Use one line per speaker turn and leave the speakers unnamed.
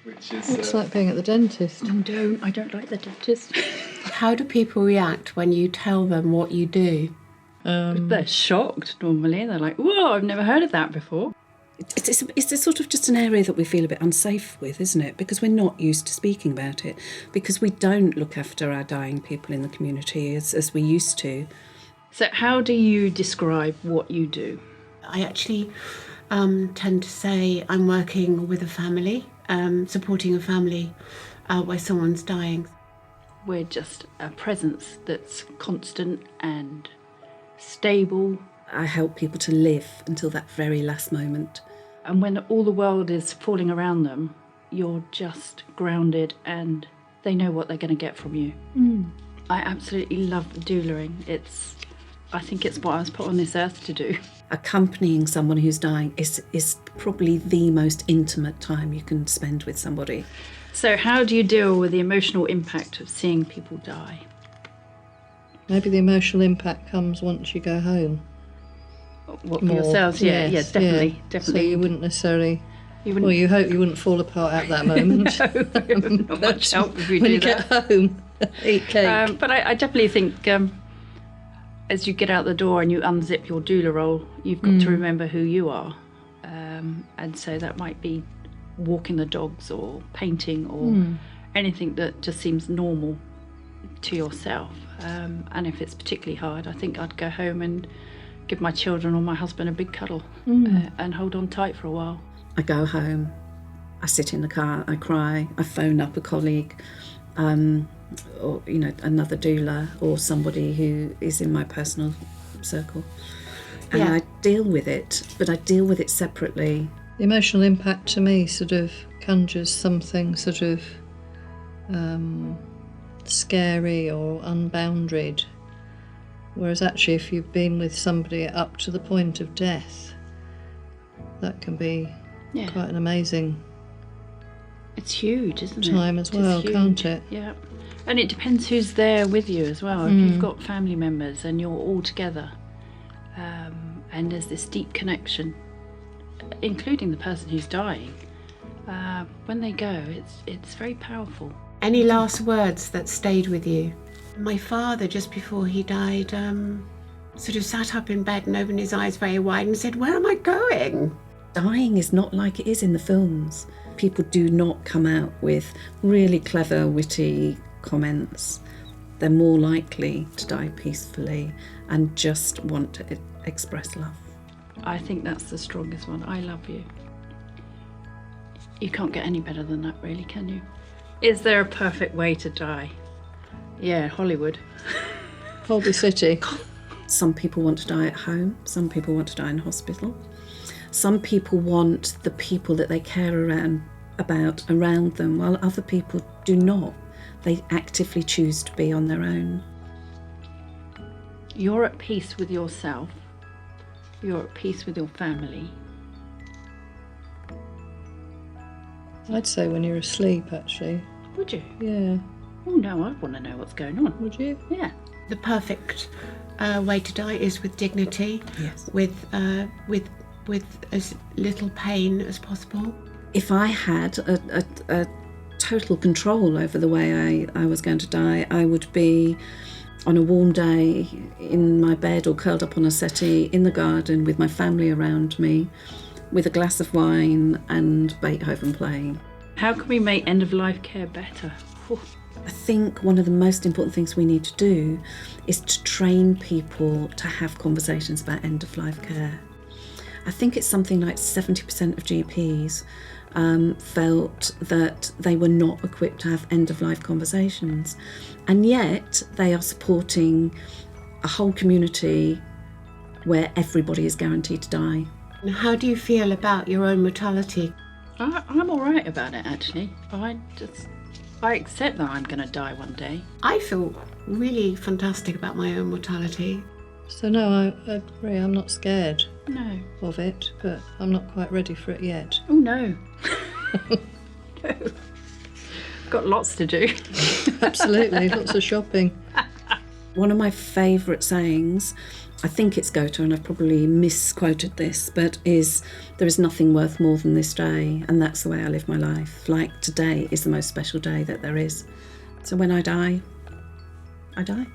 which is...
Looks like being at the dentist.
I don't like the dentist.
How do people react when you tell them what you do?
They're shocked normally. They're like, whoa, I've never heard of that before.
It's a sort of just an area that we feel a bit unsafe with, isn't it? Because we're not used to speaking about it. Because we don't look after our dying people in the community as we used to.
So how do you describe what you do?
I actually tend to say I'm working with a family, supporting a family where someone's dying.
We're just a presence that's constant and stable.
I help people to live until that very last moment.
And when all the world is falling around them, you're just grounded and they know what they're going to get from you. I absolutely love doulaing. I think it's what I was put on this earth to do.
Accompanying someone who's dying is probably the most intimate time you can spend with somebody.
So how do you deal with the emotional impact of seeing people die?
Maybe the emotional impact comes once you go home.
What, for yourselves? Yeah, definitely.
So you wouldn't necessarily...
You wouldn't...
Well, you hope you wouldn't fall apart at that moment.
No, not much help if you
when
do
you
that.
get home, eat cake.
But I definitely think as you get out the door and you unzip your doula roll, you've got to remember who you are. And so that might be walking the dogs or painting or anything that just seems normal to yourself. And if it's particularly hard, I think I'd go home and give my children or my husband a big cuddle and hold on tight for a while.
I go home, I sit in the car, I cry, I phone up a colleague, or another doula or somebody who is in my personal circle, and I deal with it, but I deal with it separately.
The emotional impact to me sort of conjures something sort of scary or unboundaried, whereas actually if you've been with somebody up to the point of death, that can be quite an amazing
It's huge, isn't it?
time as well, can't it?
Yeah. And it depends who's there with you as well. If you've got family members and you're all together, and there's this deep connection, including the person who's dying, when they go, it's very powerful.
Any last words that stayed with you? My father, just before he died, sort of sat up in bed and opened his eyes very wide and said, "Where am I going?"
Dying is not like it is in the films. People do not come out with really clever, witty comments. They're more likely to die peacefully and just want to express love.
I think that's the strongest one. I love you. You can't get any better than that, really, can you? Is there a perfect way to die? Yeah, Hollywood.
Holby City.
Some people want to die at home. Some people want to die in hospital. Some people want the people that they care about around them, while other people do not. They actively choose to be on their own.
You're at peace with yourself. You're at peace with your family.
I'd say when you're asleep, actually.
Would you?
Yeah.
Oh no, I want to know what's going on.
Would you?
Yeah.
The perfect way to die is with dignity,
Yes.
with as little pain as possible.
If I had a total control over the way I was going to die, I would be on a warm day in my bed or curled up on a settee in the garden with my family around me, with a glass of wine and Beethoven playing.
How can we make end-of-life care better?
I think one of the most important things we need to do is to train people to have conversations about end-of-life care. I think it's something like 70% of GPs felt that they were not equipped to have end-of-life conversations, and yet they are supporting a whole community where everybody is guaranteed to die.
And how do you feel about your own mortality?
I'm all right about it, actually. I accept that I'm going to die one day.
I feel really fantastic about my own mortality.
So no, I agree. I'm not scared
No.
of it, but I'm not quite ready for it yet.
Oh no. No. Got lots to do.
Absolutely, lots of shopping.
One of my favourite sayings, I think it's Goethe, and I've probably misquoted this, but is, there is nothing worth more than this day, and that's the way I live my life. Like, today is the most special day that there is. So when I die, I die.